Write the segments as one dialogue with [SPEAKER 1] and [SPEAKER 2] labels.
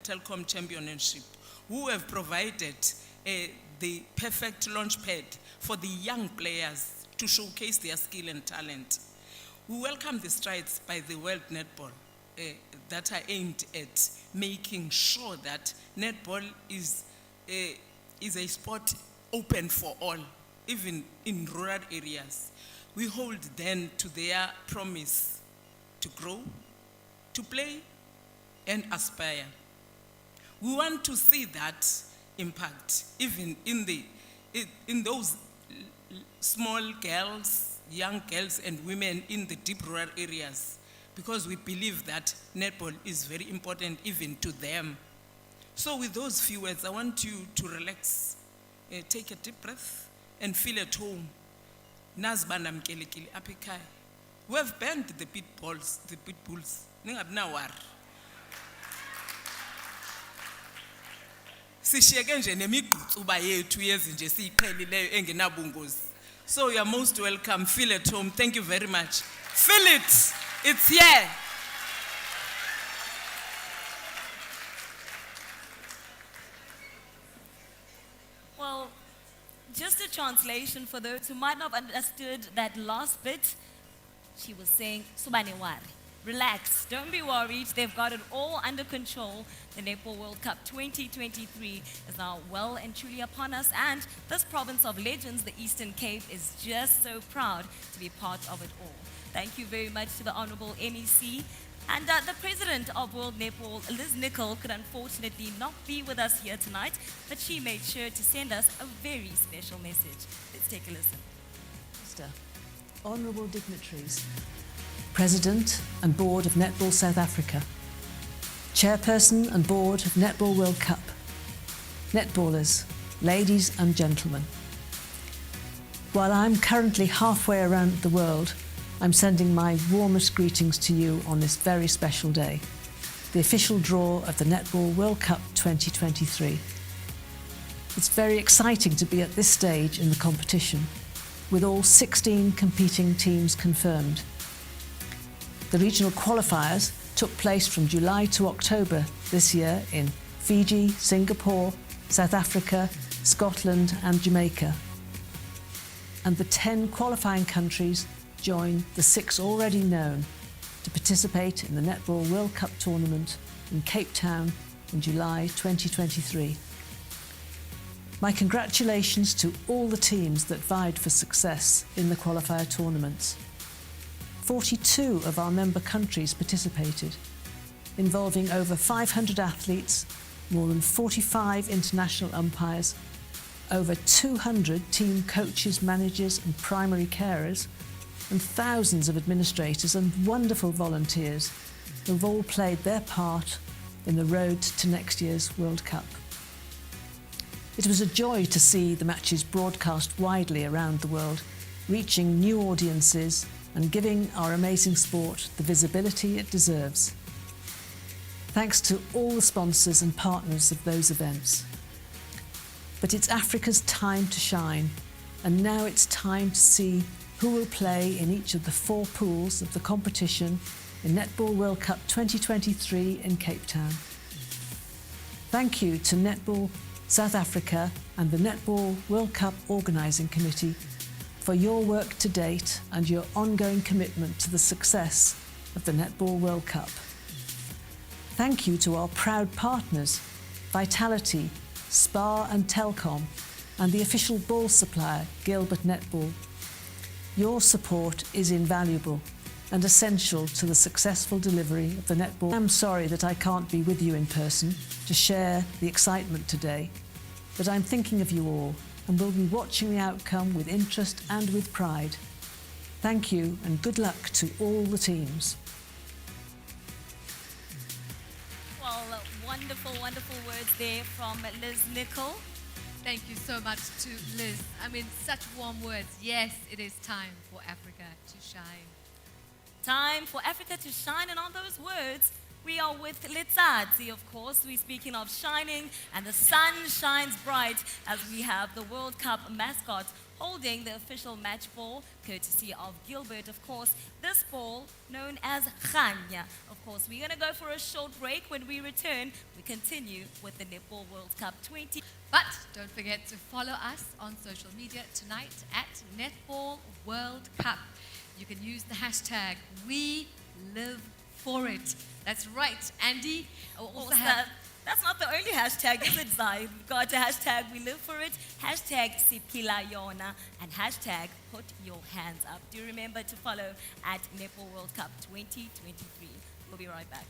[SPEAKER 1] Telkom Championship, who have provided the perfect launch pad for the young players to showcase their skill and talent. We welcome the strides by the World Netball that are aimed at making sure that netball is a sport open for all, even in rural areas. We hold then to their promise to grow, to play, and aspire. We want to see that impact even in those small girls, young girls and women in the deep rural areas, because we believe that netball is very important even to them. So with those few words, I want you to relax, take a deep breath and feel at home. Nazibana mkelekile apha ekhaya. We have banned the pit bulls. Ningabi nawari. Sishiyeke nje nemigqutsuba yethu yezinje siyiqhelileyo engenabungozi. So you are most welcome. Feel at home. Thank you very much. Feel it. It's here.
[SPEAKER 2] Well, just a translation for those who might not have understood that last bit. She was saying, Subane wari. Relax, don't be worried. They've got it all under control. The Netball World Cup 2023 is now well and truly upon us. And this province of legends, the Eastern Cape, is just so proud to be part of it all. Thank you very much to the Honorable MEC. And the president of World Netball, Liz Nicol, could unfortunately not be with us here tonight, but she made sure to send us a very special message. Let's take a listen.
[SPEAKER 3] Honourable dignitaries, President and Board of Netball South Africa, Chairperson and Board of Netball World Cup, netballers, ladies and gentlemen. While I'm currently halfway around the world, I'm sending my warmest greetings to you on this very special day, the official draw of the Netball World Cup 2023. It's very exciting to be at this stage in the competition, with all 16 competing teams confirmed. The regional qualifiers took place from July to October this year in Fiji, Singapore, South Africa, Scotland and Jamaica. And the 10 qualifying countries joined the 6 already known to participate in the Netball World Cup tournament in Cape Town in July 2023. My congratulations to all the teams that vied for success in the qualifier tournaments. 42 of our member countries participated, involving over 500 athletes, more than 45 international umpires, over 200 team coaches, managers and primary carers, and thousands of administrators and wonderful volunteers who've all played their part in the road to next year's World Cup. It was a joy to see the matches broadcast widely around the world, reaching new audiences and giving our amazing sport the visibility it deserves. Thanks to all the sponsors and partners of those events. But it's Africa's time to shine, and now it's time to see who will play in each of the 4 pools of the competition in Netball World Cup 2023 in Cape Town. Thank you to Netball South Africa and the Netball World Cup Organising Committee for your work to date and your ongoing commitment to the success of the Netball World Cup. Thank you to our proud partners, Vitality, Spar and Telkom, and the official ball supplier, Gilbert Netball. Your support is invaluable and essential to the successful delivery of the netball. I'm sorry that I can't be with you in person to share the excitement today, but I'm thinking of you all and will be watching the outcome with interest and with pride. Thank you and good luck to all the teams.
[SPEAKER 2] Well, wonderful, wonderful words there from Liz Nicol.
[SPEAKER 4] Thank you so much to Liz. I mean, such warm words. Yes, it is time for Africa to shine.
[SPEAKER 2] Time for Africa to shine, and on those words, we are with Letsatsi, of course. We're speaking of shining, and the sun shines bright as we have the World Cup mascot holding the official match ball, courtesy of Gilbert, of course. This ball, known as Khanya. Of course, we're going to go for a short break. When we return, we continue with the Netball World Cup 20.
[SPEAKER 4] But don't forget to follow us on social media tonight at Netball World Cup. You can use the hashtag #WeLiveForIt. That's right, Andy. Also
[SPEAKER 2] That's not the only hashtag, is it, Zai? We've got a hashtag #WeLiveForIt, hashtag #SipilaYona, and hashtag #PutYourHandsUp. Do remember to follow at Netball World Cup 2023. We'll be right back.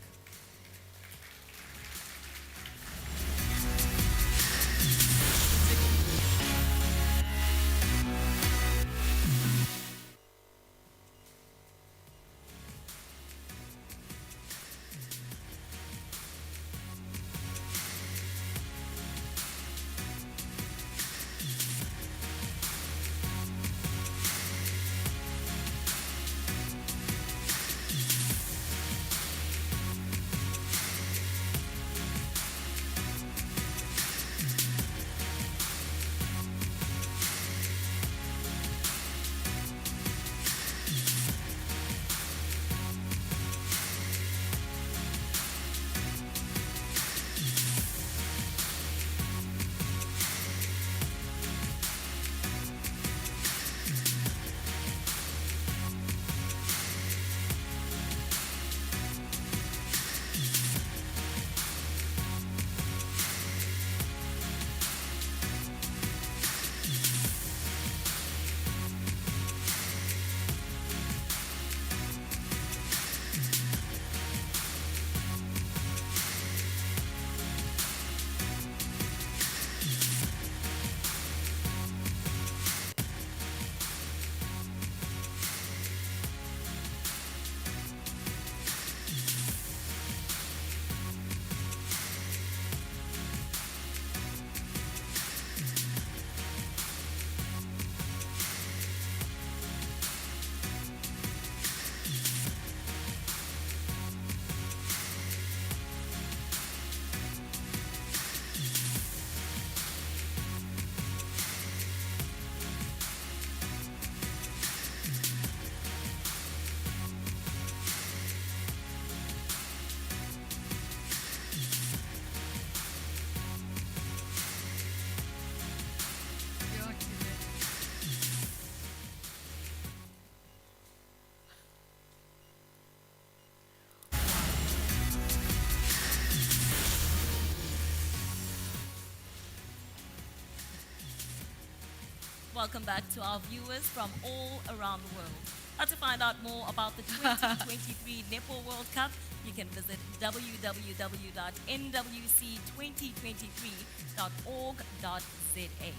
[SPEAKER 2] Welcome back to our viewers from all around the world. Now, to find out more about the 2023 Netball World Cup, you can visit www.nwc2023.org.za.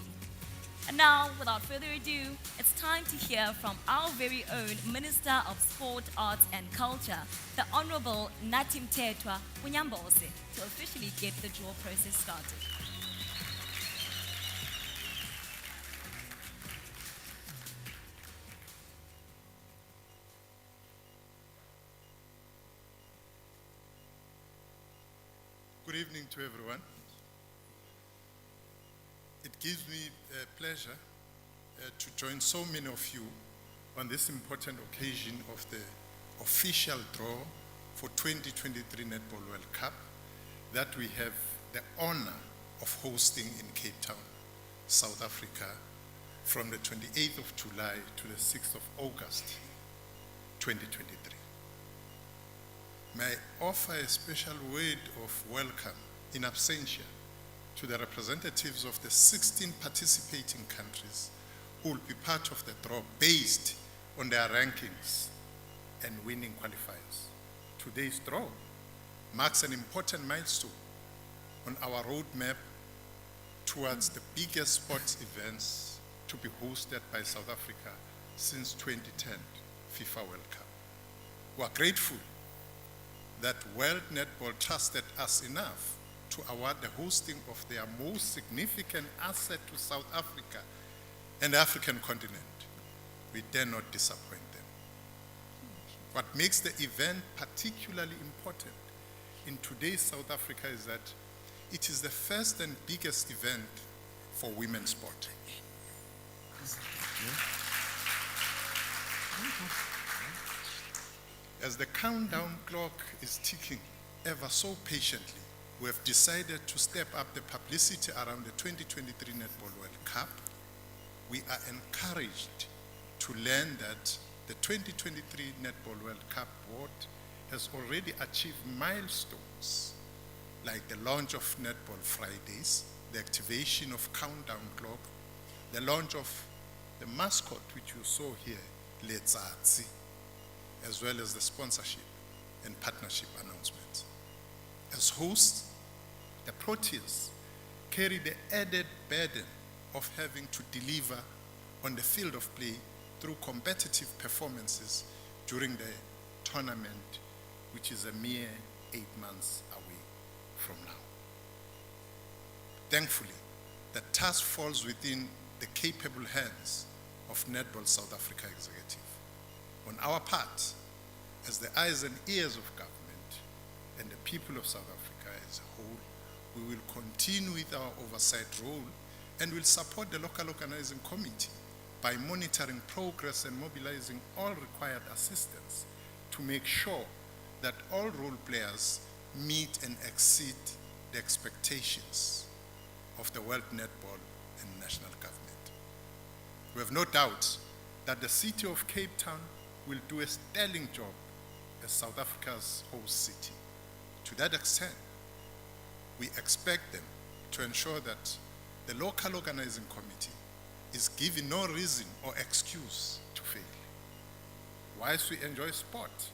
[SPEAKER 2] And now, without further ado, it's time to hear from our very own Minister of Sport, Arts and Culture, the Honorable Natim Tetwa Unyambose, to officially get the draw process started.
[SPEAKER 5] Good evening to everyone. It gives me pleasure to join so many of you on this important occasion of the official draw for 2023 Netball World Cup that we have the honor of hosting in Cape Town, South Africa, from the 28th of July to the 6th of August, 2023. May I offer a special word of welcome in absentia to the representatives of the 16 participating countries who will be part of the draw based on their rankings and winning qualifiers. Today's draw marks an important milestone on our roadmap towards the biggest sports events to be hosted by South Africa since 2010 FIFA World Cup. We are grateful that World Netball trusted us enough to award the hosting of their most significant asset to South Africa and the African continent. We dare not disappoint them. What makes the event particularly important in today's South Africa is that it is the first and biggest event for women's sport. As the countdown clock is ticking ever so patiently, we have decided to step up the publicity around the 2023 Netball World Cup. We are encouraged to learn that the 2023 Netball World Cup board has already achieved milestones like the launch of Netball Fridays, the activation of countdown clock, the launch of the mascot which you saw here, Letsatsi, as well as the sponsorship and partnership announcements. As hosts, the Proteas carry the added burden of having to deliver on the field of play through competitive performances during the tournament, which is a mere 8 months away from now. Thankfully, the task falls within the capable hands of Netball South Africa Executive. On our part, as the eyes and ears of government and the people of South Africa as a whole, we will continue with our oversight role and will support the local organizing committee by monitoring progress and mobilizing all required assistance to make sure that all role players meet and exceed the expectations of the World Netball and national government. We have no doubt that the city of Cape Town will do a sterling job as South Africa's host city. To that extent, we expect them to ensure that the local organizing committee is given no reason or excuse to fail. Whilst we enjoy sport,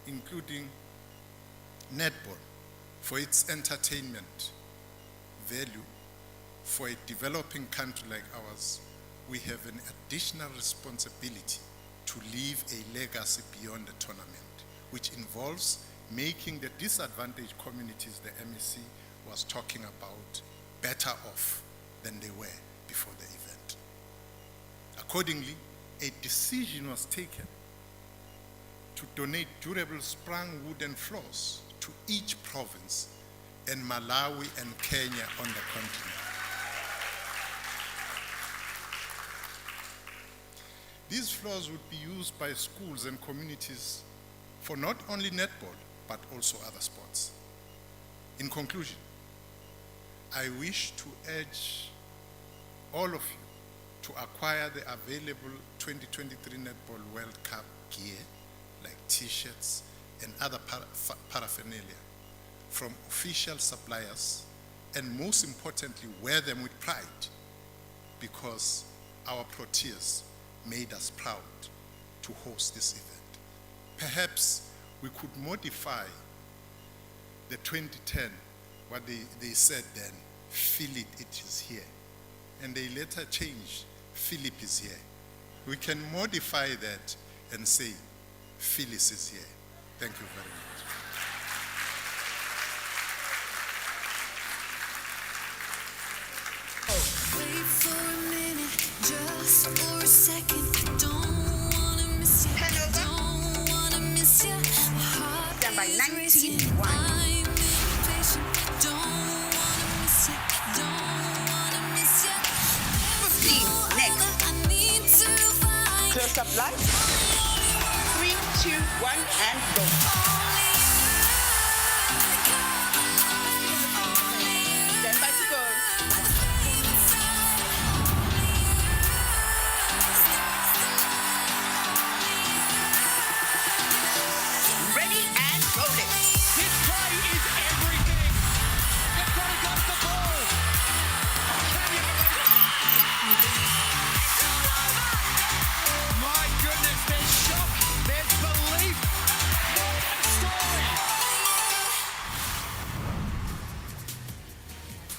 [SPEAKER 5] including netball, for its entertainment value, for a developing country like ours, we have an additional responsibility to leave a legacy beyond the tournament, which involves making the disadvantaged communities the MEC was talking about better off than they were before the event. Accordingly, a decision was taken to donate durable sprung wooden floors to each province and Malawi and Kenya on the continent. These floors would be used by schools and communities for not only netball, but also other sports. In conclusion, I wish to urge all of you to acquire the available 2023 Netball World Cup gear, like t-shirts and other paraphernalia from official suppliers, and most importantly, wear them with pride, because our Proteas made us proud to host this event. Perhaps we could modify the 2010, what they said then, feel it, it is here. And they later changed, Philip is here. We can modify that and say, Phyllis is here. Thank you very much.
[SPEAKER 6] Wait for a minute, just for a second. Don't wanna miss you. Don't wanna miss you. My heart
[SPEAKER 7] Stand by
[SPEAKER 6] is
[SPEAKER 7] 19,
[SPEAKER 6] racing.
[SPEAKER 7] one.
[SPEAKER 6] I'm impatient. Don't wanna miss you. Don't wanna miss you.
[SPEAKER 7] 15, next.
[SPEAKER 6] I need to find
[SPEAKER 7] Close up lights. 3, 2, 1, and go. Stand by to go. Ready and rolling.
[SPEAKER 8] This play is everything. They've got to go to the ball. My goodness, there's shock, there's belief. What a story.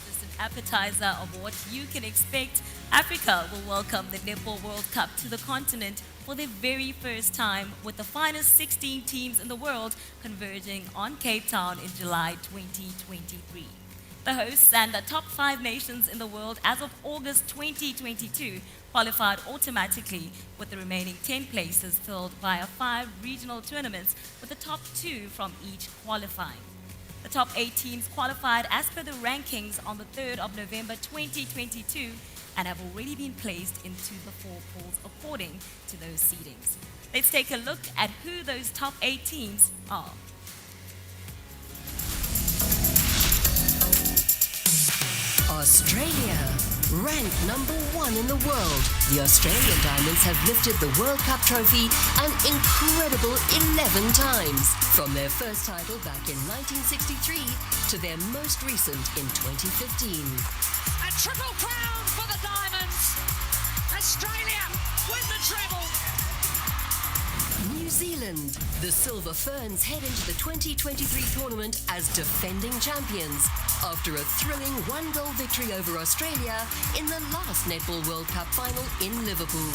[SPEAKER 2] Just an appetizer of what you can expect. Africa will welcome the Netball World Cup to the continent for the very first time, with the finest 16 teams in the world converging on Cape Town in July 2023. The hosts and the top 5 nations in the world as of August 2022 qualified automatically, with the remaining 10 places filled via 5 regional tournaments, with the top 2 from each qualifying. The top 8 teams qualified as per the rankings on the 3rd of November 2022, and have already been placed into the 4 pools according to those seedings. Let's take a look at who those top 8 teams are.
[SPEAKER 9] Australia, ranked number 1 in the world. The Australian Diamonds have lifted the World Cup trophy an incredible 11 times. From their first title back in 1963 to their most recent in 2015.
[SPEAKER 8] A triple crown for the Diamonds. Australia win the treble.
[SPEAKER 9] New Zealand, the Silver Ferns head into the 2023 tournament as defending champions after a thrilling 1-goal victory over Australia in the last Netball World Cup final in Liverpool.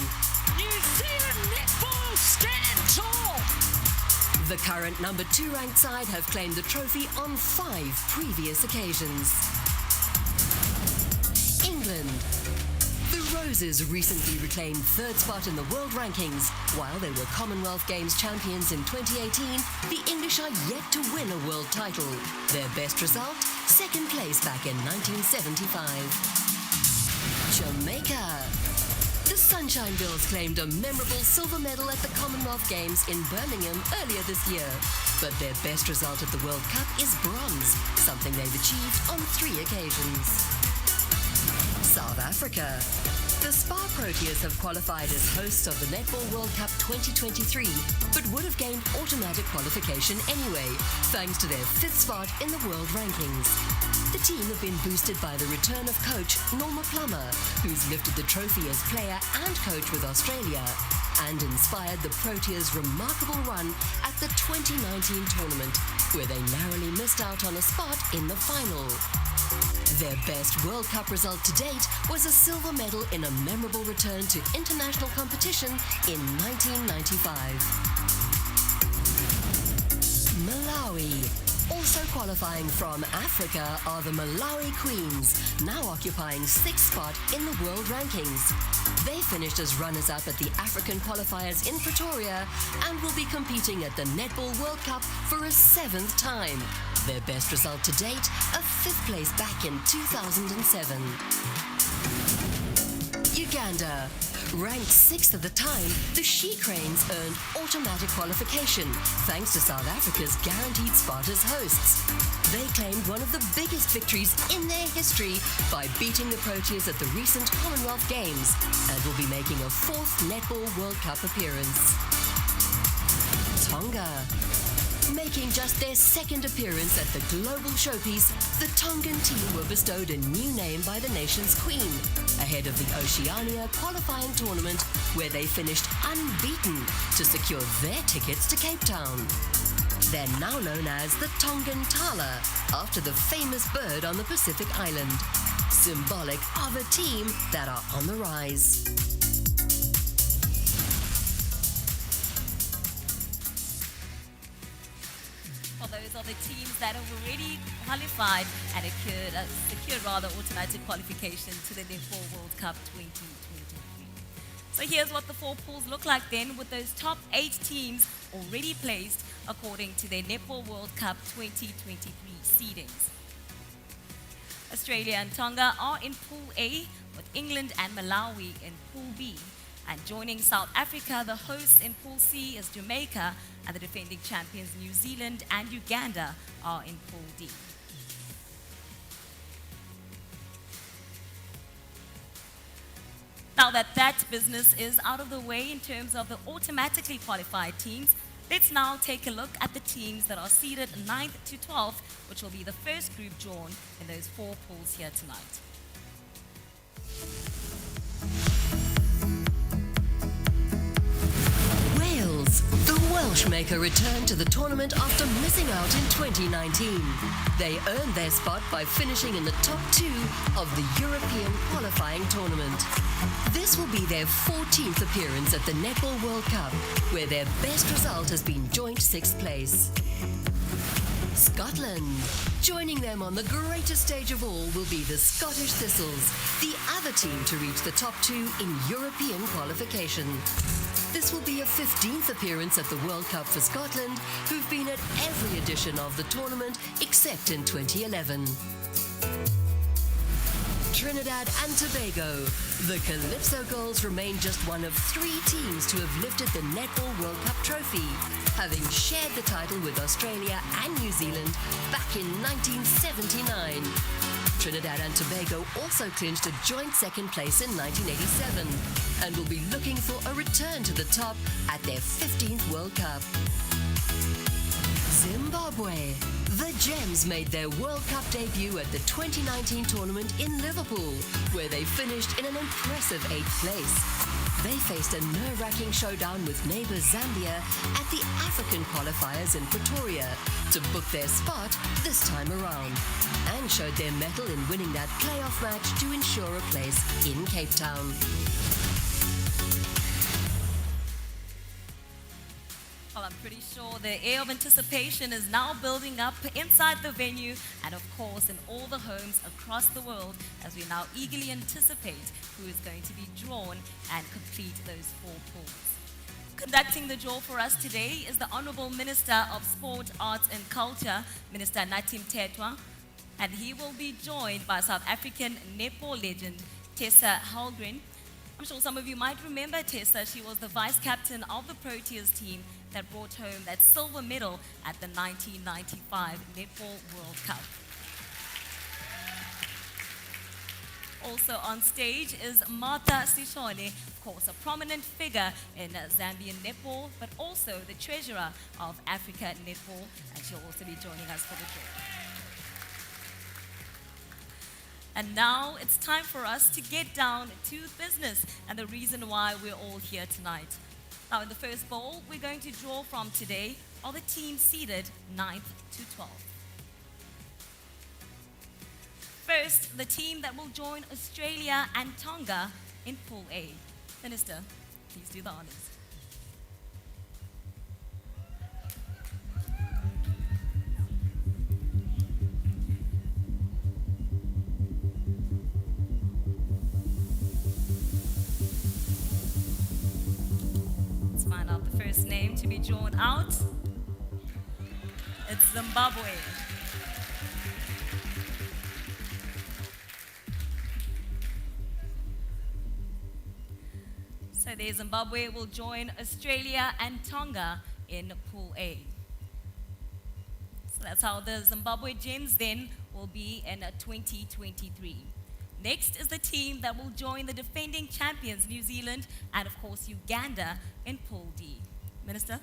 [SPEAKER 8] New Zealand netball stand tall.
[SPEAKER 9] The current number 2 ranked side have claimed the trophy on 5 previous occasions. England. The Roses recently reclaimed 3rd spot in the world rankings. While they were Commonwealth Games champions in 2018, the English are yet to win a world title. Their best result, 2nd place back in 1975. Jamaica. The Sunshine Girls claimed a memorable silver medal at the Commonwealth Games in Birmingham earlier this year. But their best result at the World Cup is bronze, something they've achieved on 3 occasions. South Africa. The Spa Proteas have qualified as hosts of the Netball World Cup 2023, but would have gained automatic qualification anyway, thanks to their 5th spot in the world rankings. The team have been boosted by the return of coach Norma Plummer, who's lifted the trophy as player and coach with Australia, and inspired the Proteas' remarkable run at the 2019 tournament, where they narrowly missed out on a spot in the final. Their best World Cup result to date was a silver medal in a memorable return to international competition in 1995. Malawi. Also qualifying from Africa are the Malawi Queens, now occupying 6th spot in the world rankings. They finished as runners-up at the African qualifiers in Pretoria and will be competing at the Netball World Cup for a 7th time. Their best result to date, a 5th place back in 2007. Uganda. Ranked 6th at the time, the She Cranes earned automatic qualification thanks to South Africa's guaranteed spot as hosts. They claimed one of the biggest victories in their history by beating the Proteas at the recent Commonwealth Games and will be making a 4th Netball World Cup appearance. Tonga. Making just their 2nd appearance at the global showpiece, the Tongan team were bestowed a new name by the nation's queen, ahead of the Oceania qualifying tournament, where they finished unbeaten to secure their tickets to Cape Town. They're now known as the Tongan Tala, after the famous bird on the Pacific island, symbolic of a team that are on the rise.
[SPEAKER 2] Those are the teams that have already qualified and secured automatic qualification to the Netball World Cup 2023. So here's what the 4 pools look like then, with those top 8 teams already placed according to their Netball World Cup 2023 seedings. Australia and Tonga are in Pool A, with England and Malawi in Pool B. And joining South Africa, the hosts in Pool C is Jamaica, and the defending champions New Zealand and Uganda are in Pool D. Now that business is out of the way in terms of the automatically qualified teams, let's now take a look at the teams that are seeded 9th to 12th, which will be the first group drawn in those 4 pools here tonight.
[SPEAKER 9] Wales. The Welsh maker returned to the tournament after missing out in 2019. They earned their spot by finishing in the top 2 of the European qualifying tournament. This will be their 14th appearance at the Netball World Cup, where their best result has been joint 6th place. Scotland. Joining them on the greatest stage of all will be the Scottish Thistles, the other team to reach the top 2 in European qualification. This will be a 15th appearance at the World Cup for Scotland, who've been at every edition of the tournament except in 2011. Trinidad and Tobago. The Calypso Girls remain just one of 3 teams to have lifted the Netball World Cup trophy, having shared the title with Australia and New Zealand back in 1979. Trinidad and Tobago also clinched a joint second place in 1987 and will be looking for a return to the top at their 15th World Cup. Zimbabwe. The Gems made their World Cup debut at the 2019 tournament in Liverpool, where they finished in an impressive 8th place. They faced a nerve-wracking showdown with neighbour Zambia at the African qualifiers in Pretoria to book their spot this time around, and showed their mettle in winning that playoff match to ensure a place in Cape Town.
[SPEAKER 2] Well, I'm pretty sure the air of anticipation is now building up inside the venue and, of course, in all the homes across the world as we now eagerly anticipate who is going to be drawn and complete those 4 pools. Conducting the draw for us today is the Honourable Minister of Sport, Arts and Culture, Minister Natim Tetwa, and he will be joined by South African netball legend Tessa Halgren. I'm sure some of you might remember Tessa. She was the vice captain of the Proteas team that brought home that silver medal at the 1995 Netball World Cup. Also on stage is Martha Sishone, of course, a prominent figure in Zambian netball, but also the treasurer of Africa Netball, and she'll also be joining us for the draw. And now it's time for us to get down to business and the reason why we're all here tonight. Now, in the first bowl, we're going to draw from today are the teams seeded 9th to 12th. First, the team that will join Australia and Tonga in Pool A. Minister, please do the honors. Find out the first name to be drawn out. It's Zimbabwe. So there Zimbabwe will join Australia and Tonga in Pool A. So that's how the Zimbabwe Gems then will be in 2023. Next is the team that will join the defending champions, New Zealand, and of course Uganda in Pool D. Minister?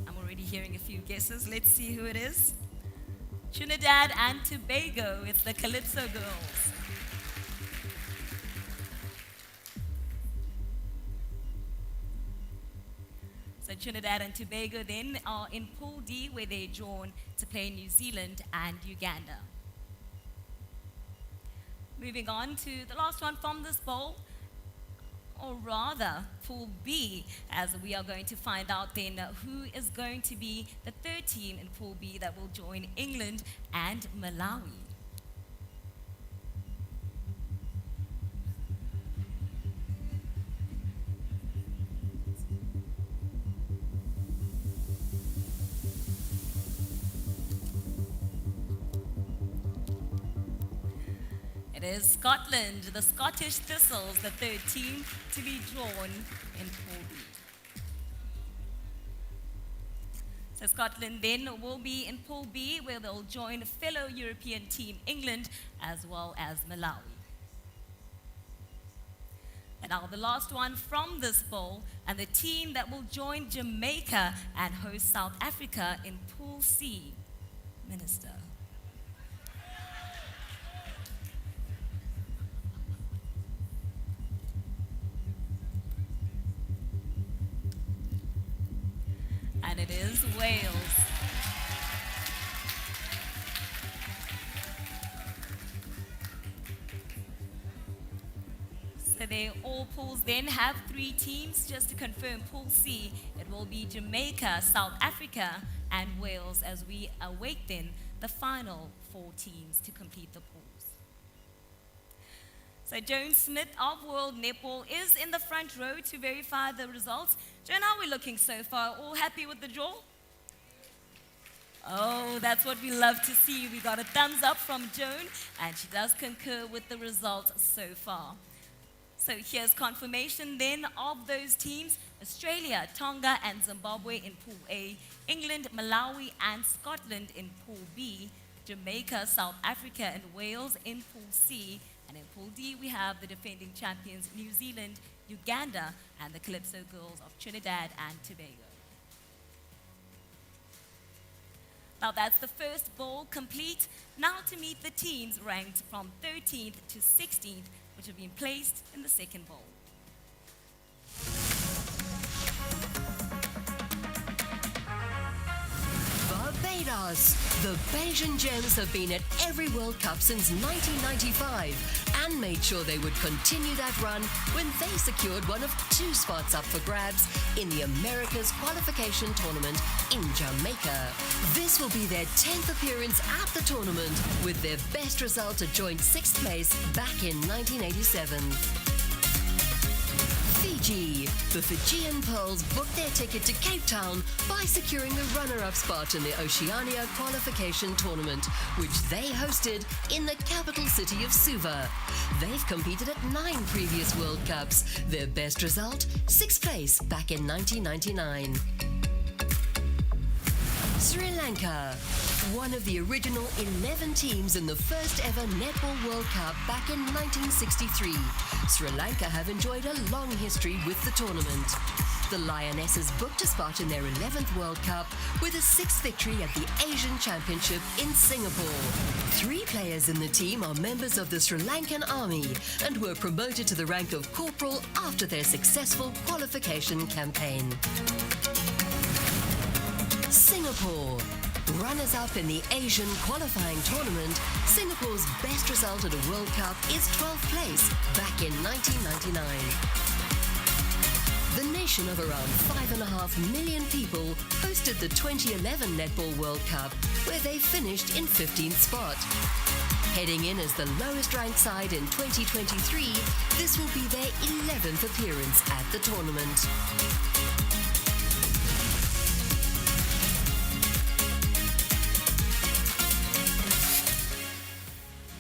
[SPEAKER 2] I'm already hearing a few guesses. Let's see who it is. Trinidad and Tobago, it's the Calypso Girls. So Trinidad and Tobago then are in Pool D, where they're drawn to play New Zealand and Uganda. Moving on to the last one from this bowl, or rather Pool B, as we are going to find out then who is going to be the 3rd team in Pool B that will join England and Malawi. It is Scotland, the Scottish Thistles, the 3rd team to be drawn in Pool B. So Scotland then will be in Pool B, where they'll join fellow European team England as well as Malawi. And now the last one from this bowl, and the team that will join Jamaica and host South Africa in Pool C. Minister. And it is Wales. So they all pools then have 3 teams. Just to confirm, Pool C, it will be Jamaica, South Africa, and Wales as we await then the final 4 teams to complete the pools. So Joan Smith of World Netball is in the front row to verify the results. Joan, how are we looking so far? All happy with the draw? Oh, that's what we love to see. We got a thumbs up from Joan, and she does concur with the results so far. So here's confirmation then of those teams: Australia, Tonga, and Zimbabwe in Pool A, England, Malawi, and Scotland in Pool B, Jamaica, South Africa, and Wales in Pool C, and in Pool D we have the defending champions New Zealand, Uganda, and the Calypso Girls of Trinidad and Tobago. Now that's the first bowl complete. Now to meet the teams ranked from 13th to 16th, which have been placed in the second bowl.
[SPEAKER 9] Barbados. The Bajan Gems have been at every World Cup since 1995 and made sure they would continue that run when they secured one of 2 spots up for grabs in the Americas qualification tournament in Jamaica. This will be their 10th appearance at the tournament, with their best result a joint 6th place back in 1987. Fiji. The Fijian Pearls booked their ticket to Cape Town by securing the runner-up spot in the Oceania qualification tournament, which they hosted in the capital city of Suva. They've competed at 9 previous World Cups. Their best result, 6th place back in 1999. Sri Lanka. One of the original 11 teams in the first ever Netball World Cup back in 1963. Sri Lanka have enjoyed a long history with the tournament. The Lionesses booked a spot in their 11th World Cup with a 6th victory at the Asian Championship in Singapore. 3 players in the team are members of the Sri Lankan Army and were promoted to the rank of corporal after their successful qualification campaign. Singapore. Runners-up in the Asian qualifying tournament, Singapore's best result at a World Cup is 12th place back in 1999. The nation of around 5.5 million people hosted the 2011 Netball World Cup, where they finished in 15th spot. Heading in as the lowest-ranked side in 2023, this will be their 11th appearance at the tournament.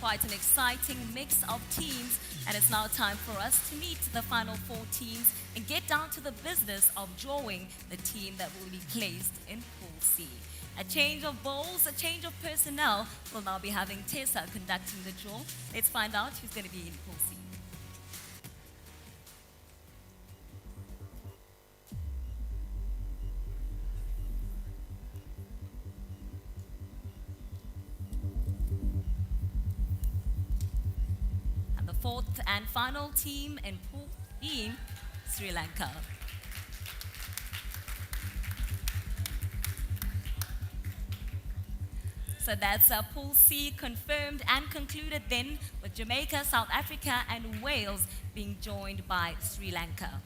[SPEAKER 2] Quite an exciting mix of teams, and it's now time for us to meet the final 4 teams and get down to the business of drawing the team that will be placed in Pool C. A change of bowls, a change of personnel. We'll now be having Tessa conducting the draw. Let's find out who's going to be in Pool C. Fourth and final team in Pool E, Sri Lanka. So that's Pool C confirmed and concluded then, with Jamaica, South Africa, and Wales being joined by Sri Lanka.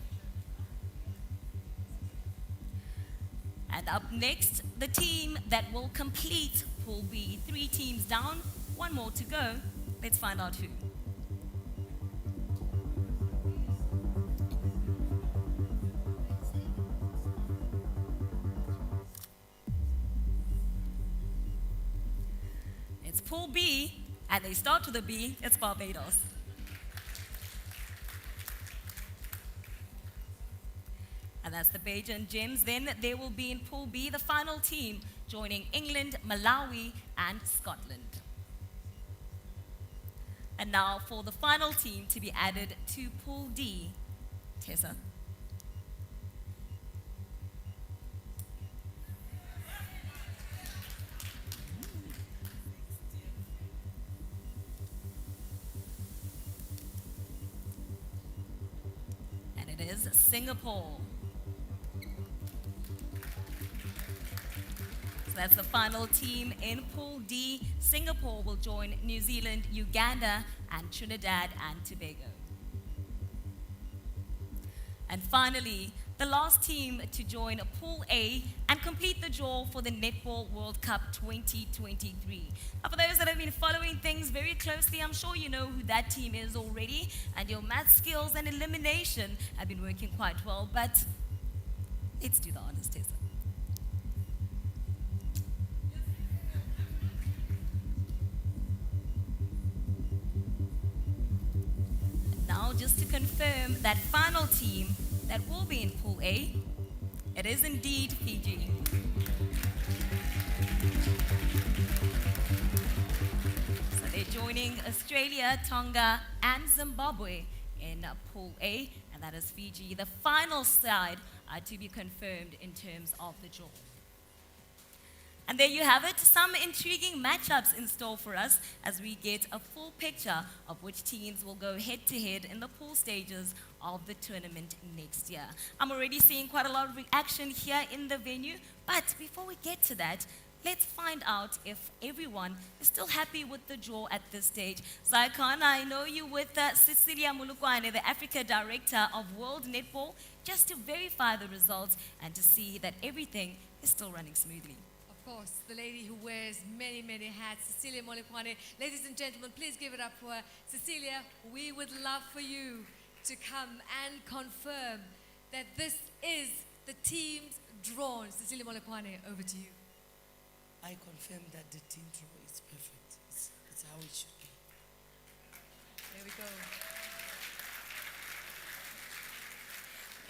[SPEAKER 2] And up next, the team that will complete Pool B. 3 teams down, 1 more to go. Let's find out who. Pool B, and they start with a B, it's Barbados. And that's the Bajan Gems. Then they will be in Pool B, the final team, joining England, Malawi, and Scotland. And now for the final team to be added to Pool D, Tessa. Is Singapore. So that's the final team in Pool D. Singapore will join New Zealand, Uganda, and Trinidad and Tobago. And finally, the last team to join Pool A and complete the draw for the Netball World Cup 2023. Now, for those that have been following things very closely, I'm sure you know who that team is already, and your math skills and elimination have been working quite well, but let's do the honors test. Now, just to confirm that final team that will be in Pool A, it is indeed Fiji. So they're joining Australia, Tonga, and Zimbabwe in Pool A, and that is Fiji, the final side to be confirmed in terms of the draw. And there you have it, some intriguing matchups in store for us as we get a full picture of which teams will go head-to-head in the pool stages of the tournament next year. I'm already seeing quite a lot of reaction here in the venue, but before we get to that, let's find out if everyone is still happy with the draw at this stage. Zaikana, I know you with Cecilia Mulukwane, the Africa Director of World Netball, just to verify the results and to see that everything is still running smoothly.
[SPEAKER 4] Of course, the lady who wears many, many hats, Cecilia Molekwane. Ladies and gentlemen, please give it up for her. Cecilia, we would love for you to come and confirm that this is the teams drawn. Cecilia Molekwane, over to you.
[SPEAKER 10] I confirm that the team draw is perfect. It's how it should be.
[SPEAKER 4] There we go.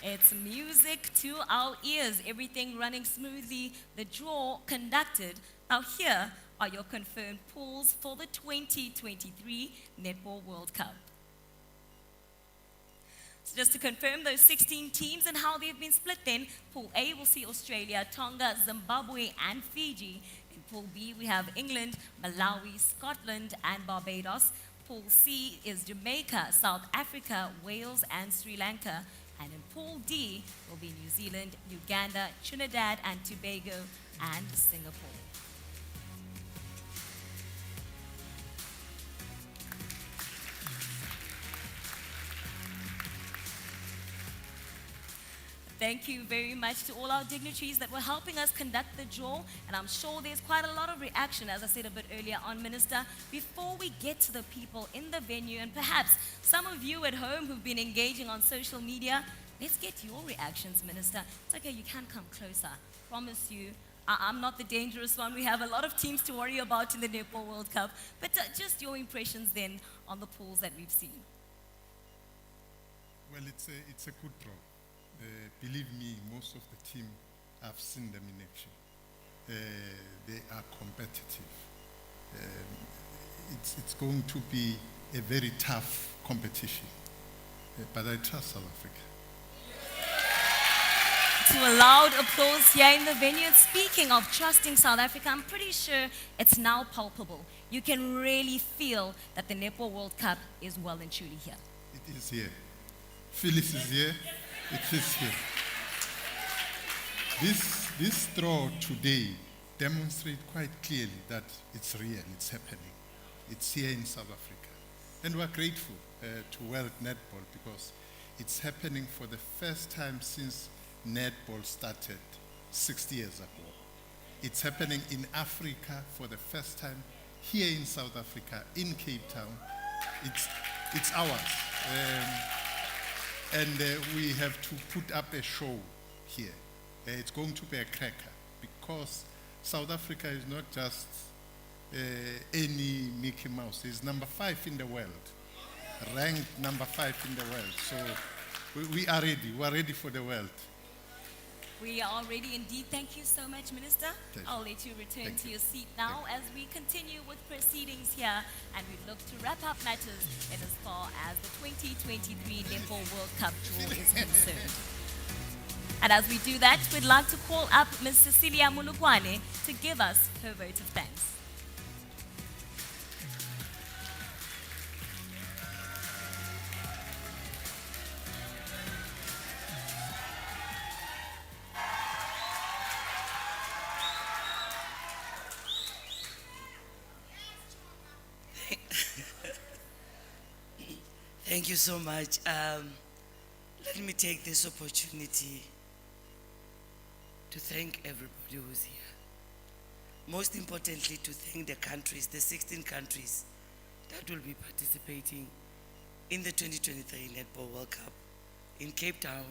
[SPEAKER 2] It's music to our ears, everything running smoothly, the draw conducted. Now here are your confirmed pools for the 2023 Netball World Cup. So just to confirm those 16 teams and how they've been split then, Pool A will see Australia, Tonga, Zimbabwe, and Fiji. In Pool B, we have England, Malawi, Scotland, and Barbados. Pool C is Jamaica, South Africa, Wales, and Sri Lanka. And in Pool D will be New Zealand, Uganda, Trinidad and Tobago, and Singapore. Thank you very much to all our dignitaries that were helping us conduct the draw. And I'm sure there's quite a lot of reaction, as I said a bit earlier on, Minister. Before we get to the people in the venue, and perhaps some of you at home who've been engaging on social media, let's get your reactions, Minister. It's okay, you can come closer. Promise you, I'm not the dangerous one. We have a lot of teams to worry about in the Netball World Cup. But just your impressions then on the pools that we've seen.
[SPEAKER 5] Well, it's a good draw. Believe me, most of the team, I've seen them in action. They are competitive. It's going to be a very tough competition, but I trust South Africa.
[SPEAKER 2] To a loud applause here in the venue. And speaking of trusting South Africa, I'm pretty sure it's now palpable. You can really feel that the Netball World Cup is well and truly here.
[SPEAKER 5] It is here. Phyllis is here. It is here. This draw today demonstrates quite clearly that it's real, it's happening. It's here in South Africa. And we're grateful to World Netball because it's happening for the first time since Netball started 60 years ago. It's happening in Africa for the first time, here in South Africa, in Cape Town. It's ours. And we have to put up a show here. It's going to be a cracker because South Africa is not just any Mickey Mouse. It's number 5 in the world, ranked number 5 in the world. So we are ready. We are ready for the world.
[SPEAKER 2] We are ready indeed. Thank you so much, Minister.
[SPEAKER 5] Pleasure.
[SPEAKER 2] I'll let you return to your seat now as we continue with proceedings here and we look to wrap up matters in as far as the 2023 Netball World Cup draw is concerned. And as we do that, we'd like to call up Ms. Cecilia Mulukwane to give us her vote of thanks.
[SPEAKER 10] Thank you so much. Let me take this opportunity to thank everybody who's here. Most importantly, to thank the countries, the 16 countries that will be participating in the 2023 Netball World Cup in Cape Town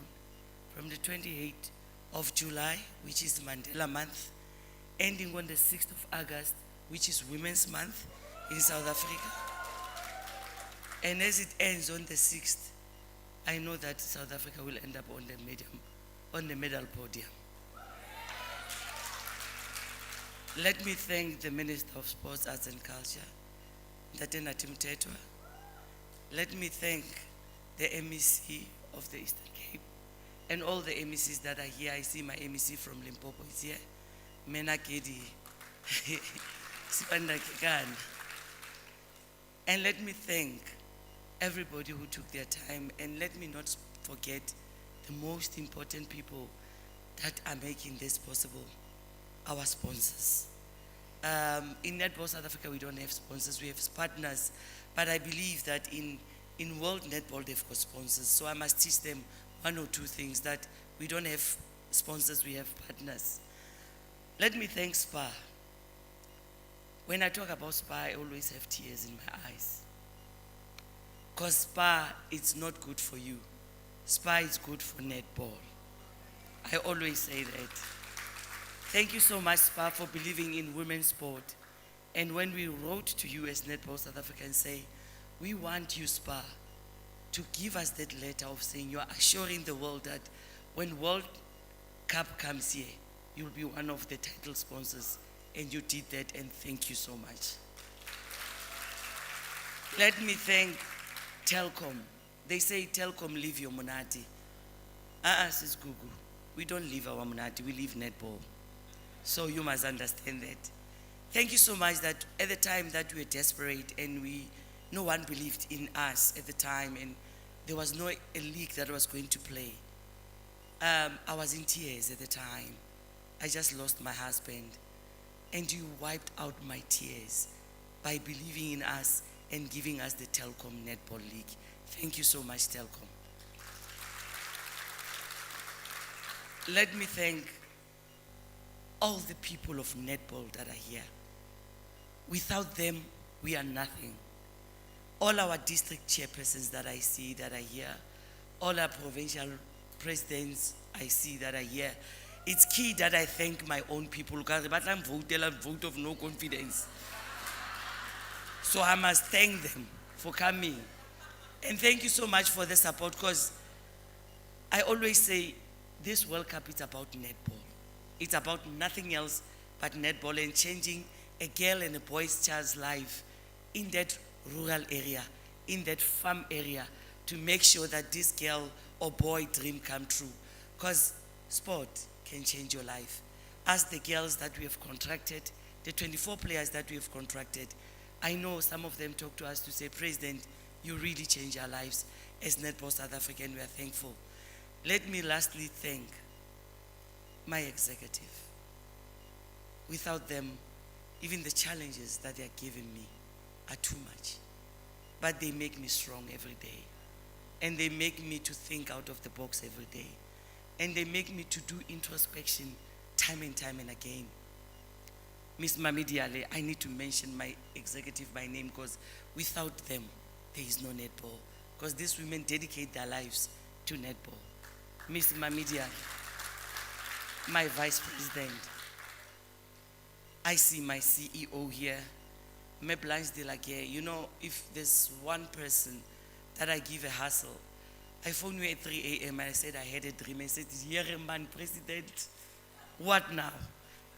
[SPEAKER 10] from the 28th of July, which is Mandela Month, ending on the 6th of August, which is Women's Month in South Africa. And as it ends on the 6th, I know that South Africa will end up on the medal podium. Let me thank the Minister of Sports, Arts and Culture, Ntatena Timtetwa. Let me thank the MEC of the Eastern Cape and all the MECs that are here. I see my MEC from Limpopo is here. Mena Kedi. Sipanda Kekana. And let me thank everybody who took their time, and let me not forget the most important people that are making this possible, our sponsors. In Netball South Africa, we don't have sponsors, we have partners, but I believe that in World Netball, they've got sponsors, so I must teach them one or two things, that we don't have sponsors, we have partners. Let me thank SPA. When I talk about SPA, I always have tears in my eyes. Because SPA, it's not good for you. SPA is good for netball. I always say that. Thank you so much, SPA, for believing in women's sport. And when we wrote to you as Netball South Africa and say, we want you, SPA, to give us that letter of saying you are assuring the world that when World Cup comes here, you'll be one of the title sponsors. And you did that, and thank you so much. Let me thank Telkom. They say, Telkom, leave your monati. Sis Gugu, we don't leave our monati, we leave netball. So you must understand that. Thank you so much that at the time that we were desperate and no one believed in us at the time, and there was no a league that was going to play. I was in tears at the time. I just lost my husband. And you wiped out my tears by believing in us and giving us the Telkom Netball League. Thank you so much, Telkom. Let me thank all the people of netball that are here. Without them, we are nothing. All our district chairpersons that I see that are here, all our provincial presidents I see that are here. It's key that I thank my own people because I'm vote of no confidence. So I must thank them for coming. And thank you so much for the support, because I always say this World Cup is about netball. It's about nothing else but netball and changing a girl and a boy's child's life in that rural area, in that farm area, to make sure that this girl or boy dream come true. Because sport can change your life. As the girls that we have contracted, the 24 players that we have contracted, I know some of them talk to us to say, President, you really change our lives as Netball South Africa, and we are thankful. Let me lastly thank my executive. Without them, even the challenges that they are giving me are too much. But they make me strong every day. And they make me to think out of the box every day. And they make me to do introspection time and time and again. Miss Mamidiale, I need to mention my executive by name, because without them, there is no netball. Because these women dedicate their lives to netball. Miss Mamidiale, my vice president. I see my CEO here, Me Blanche de la Guerre. You know, if there's one person that I give a hustle, I phoned you at 3 a.m. and I said I had a dream. I said, here, man, President, what now?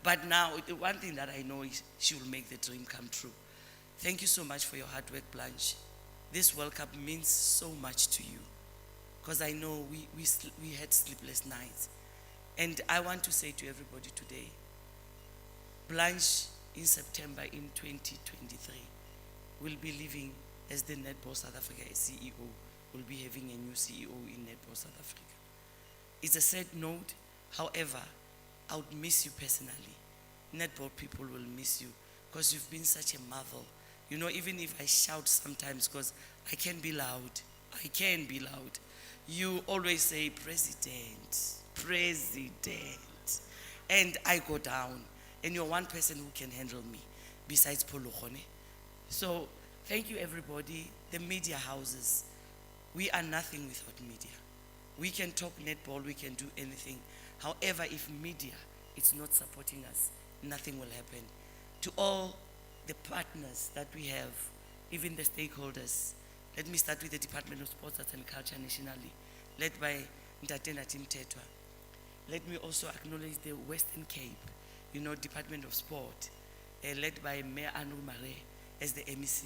[SPEAKER 10] But now, the one thing that I know is she will make the dream come true. Thank you so much for your hard work, Blanche. This World Cup means so much to you, because I know we had sleepless nights. And I want to say to everybody today, Blanche, in September in 2023, will be leaving as the Netball South Africa CEO. Will be having a new CEO in Netball South Africa. It's a sad note. However, I would miss you personally. Netball people will miss you, because you've been such a marvel. You know, even if I shout sometimes, because I can be loud. I can be loud. You always say, President, President. and I go down, and you're one person who can handle me, besides Polokone. So thank you, everybody. The media houses, we are nothing without media. We can talk netball, we can do anything. However, if media is not supporting us, nothing will happen. To all the partners that we have, even the stakeholders, let me start with the Department of Sports Arts and Culture nationally, led by Ntate Natim Tetwa. Let me also acknowledge the Western Cape, Department of Sport, led by Mayor Anu Mare as the MEC,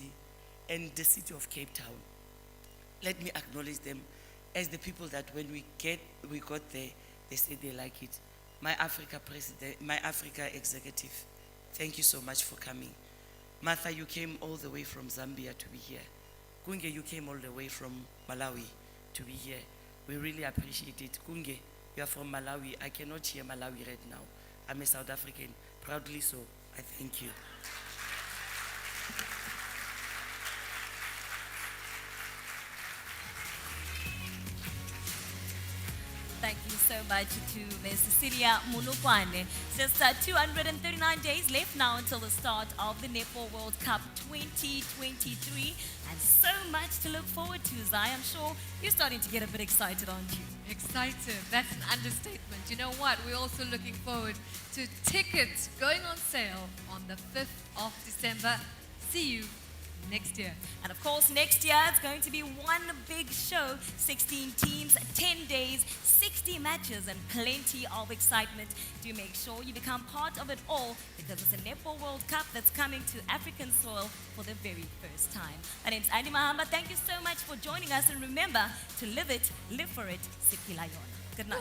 [SPEAKER 10] and the city of Cape Town. Let me acknowledge them as the people that when we got there, they said they like it. My Africa president, my Africa executive, thank you so much for coming. Martha, you came all the way from Zambia to be here. Kunge, you came all the way from Malawi to be here. We really appreciate it. Kunge, you are from Malawi. I cannot hear Malawi right now. I'm a South African, proudly so. I thank you.
[SPEAKER 2] Thank you so much to Ms. Cecilia Munukwane. Just 239 days left now until the start of the Netball World Cup 2023. And so much to look forward to, Zai. I'm sure you're starting to get a bit excited, aren't you?
[SPEAKER 4] Excited. That's an understatement. You know what? We're also looking forward to tickets going on sale on the 5th of December. See you next year.
[SPEAKER 2] And of course, next year it's going to be one big show, 16 teams, 10 days, 60 matches, and plenty of excitement. Do make sure you become part of it all, because it's a Netball World Cup that's coming to African soil for the very first time. My name's Andy Mahamba. Thank you so much for joining us, and remember to live it, live for it, Siphila yona. Good night.